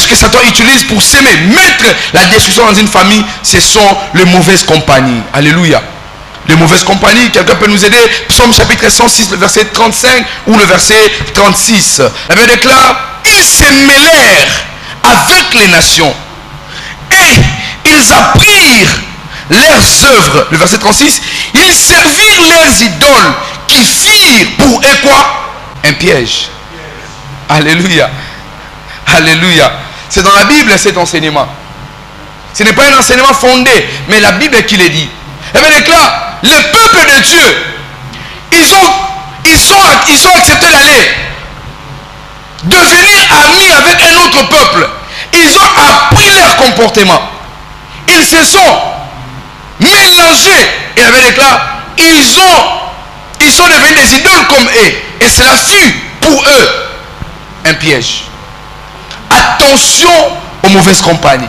piège que Satan utilise pour s'aimer, mettre la destruction dans une famille, ce sont les mauvaises compagnies. Alléluia. Les mauvaises compagnies, quelqu'un peut nous aider? Psaume chapitre 106, le verset 35 ou le verset 36. La Bible déclare, ils se mêlèrent avec les nations et ils apprirent leurs œuvres. Le verset 36, ils servirent leurs idoles qui firent pour eux quoi? Un piège. Alléluia. Alléluia. C'est dans la Bible cet enseignement. Ce n'est pas un enseignement fondé, mais la Bible qui le dit. Elle déclare, le peuple de Dieu, ils ont accepté d'aller devenir amis avec un autre peuple. Ils ont appris leur comportement. Ils se sont mélangés. Et elle déclare, ils sont devenus des idoles comme eux. Et cela fut pour eux un piège. Attention aux mauvaises compagnies.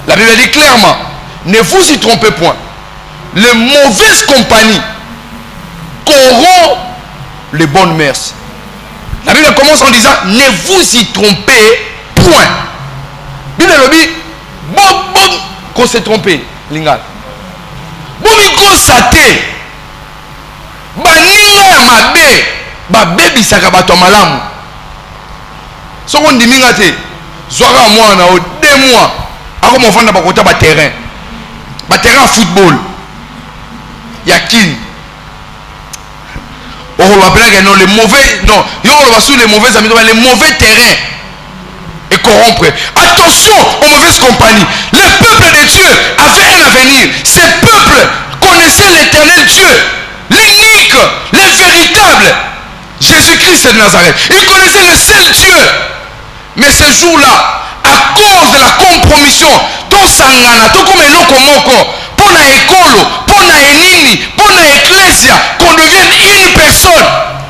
La Bible dit clairement, ne vous y trompez point. Les mauvaises compagnies corrompent les bonnes mœurs. La Bible commence en disant, ne vous y trompez point. La Bible dit, bon, qu'on s'est trompé, lingal. Bon, qu'on s'até. Baninga ya mabe, babebi sakabato malamu. Ce qu'on dit mingate, zoara moi na 2 mois, ako mon fanda bakota ba terrain football. Yakin. On va appeler non les mauvais, non, on va sur les mauvais amis, les mauvais terrains et corrompre. Attention aux mauvaises compagnies. Le peuple de Dieu avait un avenir. Ce peuple connaissait l'éternel Dieu, l'unique, le véritable Jésus-Christ de Nazareth. Il connaissait le seul Dieu. Mais ce jour-là, à cause de la compromission, tout sangana, tout comme eloko moko, pour na école, pour na enini, pour na ecclésia, qu'on devienne une personne.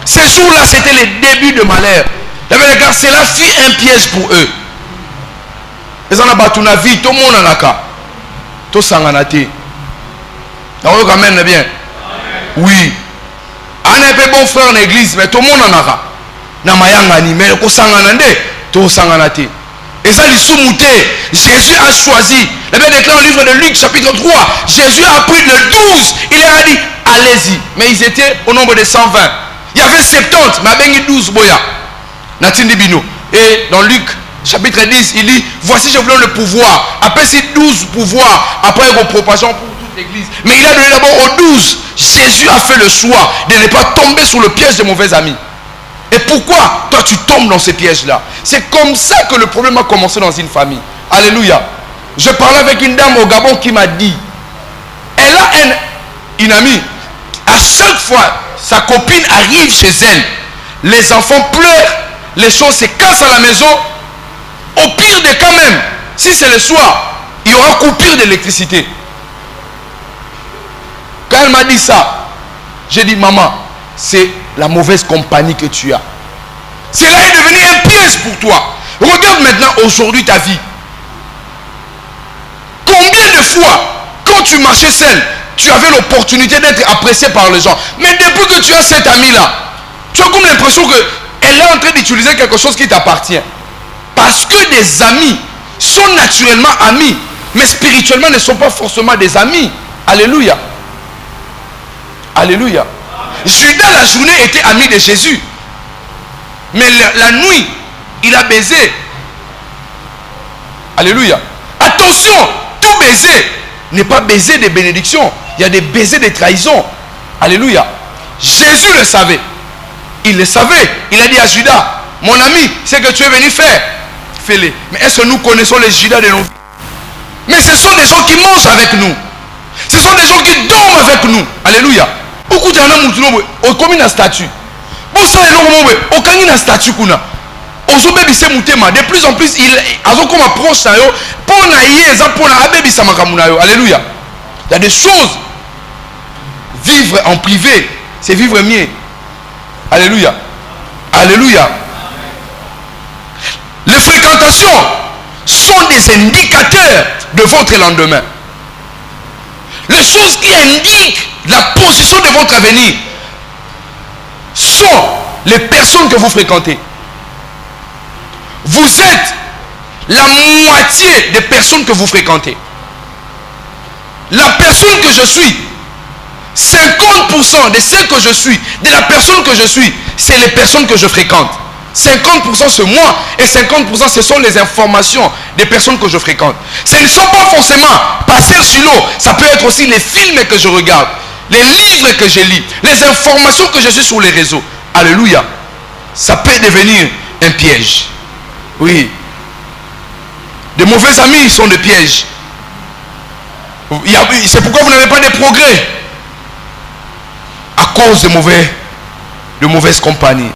Ce jour-là, c'était le début de malheur. Cela fut un piège pour eux. Et ça n'a pas tout la vie, tout le monde en a cas. Tout sangana te. Donc, quand même, bien. Oui. On est un bon frère en église, mais tout le monde en a cas. Na mayangani, mais ko sangana nde, tout sangana te. Et ça, Jésus a choisi. La Bible déclare au livre de Luc, chapitre 3. Jésus a pris le 12. Il leur a dit, allez-y. Mais ils étaient au nombre de 120. Il y avait 70. Mais il y avait 12 boya. Et dans Luc, chapitre 10, il dit, voici, je vous donne le pouvoir. Après ces 12 pouvoirs, après vos propations pour toute l'église. Mais il a donné d'abord aux 12. Jésus a fait le choix de ne pas tomber sous le piège des mauvais amis. Et pourquoi toi tu tombes dans ces pièges-là? C'est comme ça que le problème a commencé dans une famille. Alléluia. Je parlais avec une dame au Gabon qui m'a dit, elle a une amie. À chaque fois, sa copine arrive chez elle, les enfants pleurent, les choses se cassent à la maison. Au pire des cas même, si c'est le soir, il y aura coupure d'électricité. Quand elle m'a dit ça, j'ai dit, maman, c'est la mauvaise compagnie que tu as. Cela est devenu un piège pour toi. Regarde maintenant aujourd'hui ta vie. Combien de fois, quand tu marchais seul, tu avais l'opportunité d'être apprécié par les gens. Mais depuis que tu as cet ami-là, tu as comme l'impression qu'elle est en train d'utiliser quelque chose qui t'appartient. Parce que des amis sont naturellement amis, mais spirituellement ne sont pas forcément des amis. Alléluia. Alléluia. Judas la journée était ami de Jésus. Mais la nuit, il a baisé. Alléluia. Attention, tout baiser n'est pas baiser de bénédiction. Il y a des baisers de trahison. Alléluia. Jésus le savait. Il le savait. Il a dit à Judas, mon ami, c'est que tu es venu faire. Fais-le. Mais est-ce que nous connaissons les Judas de nos vies? Mais ce sont des gens qui mangent avec nous. Ce sont des gens qui dorment avec nous. Alléluia. Beaucoup de gens ont commis un statut. Pour ça, ils ont commis un statut. De plus en plus, ils ont comme approche. Alléluia. Il y a des choses. Vivre en privé, c'est vivre mieux. Alléluia. Alléluia. Les fréquentations sont des indicateurs de votre lendemain. Les choses qui indiquent la position de votre avenir sont les personnes que vous fréquentez. Vous êtes la moitié des personnes que vous fréquentez. La personne que je suis, 50% de ce que je suis, de la personne que je suis, c'est les personnes que je fréquente. 50% c'est moi et 50% ce sont les informations des personnes que je fréquente. Ce ne sont pas forcément passer sur l'eau, ça peut être aussi les films que je regarde, les livres que je lis, les informations que je suis sur les réseaux. Alléluia. Ça peut devenir un piège. Oui. De mauvais amis sont des pièges. C'est pourquoi vous n'avez pas de progrès. À cause de mauvaises compagnies.